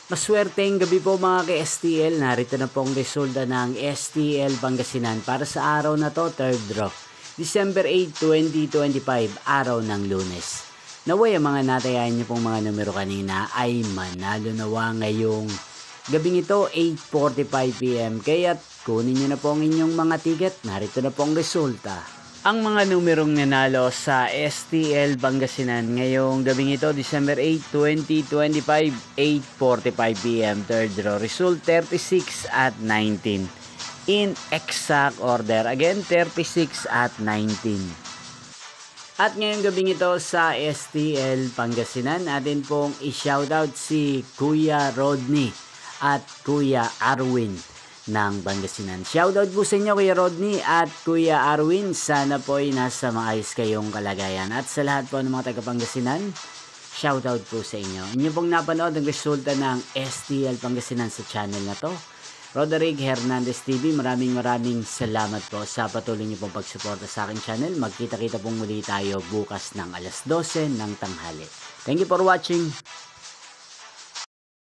Maswerteng gabi po mga ka-STL. Narito na po ang resulta ng STL Pangasinan para sa araw na to, third draw. December 8, 2025, araw ng Lunes. Naway ang mga natayahan niyo pong mga numero kanina ay manalo nawa ngayong gabing ito, 8:45 PM. Kaya't kunin niyo na po ang inyong mga ticket. Narito na po ang resulta. Ang mga numerong nanalo sa STL Pangasinan ngayong gabing ito, December 8, 2025, 8:45 PM, third draw. Result 36 at 19. In exact order. Again, 36 at 19. At ngayong gabing ito sa STL Pangasinan, natin pong i-shoutout si Kuya Rodney at Kuya Arwin ng Pangasinan. Shoutout po sa inyo Kuya Rodney at Kuya Arwin. Sana po ay nasa maayos kayong kalagayan. At sa lahat po ng mga taga Pangasinan, shoutout po sa inyo. Inyo pong napanood ang resulta ng STL Pangasinan sa channel na to, Roderick Hernandez TV. Maraming salamat po sa patuloy niyo pong pagsuporta sa aking channel. Magkita-kita pong muli tayo bukas ng alas 12 ng tanghali. Thank you for watching.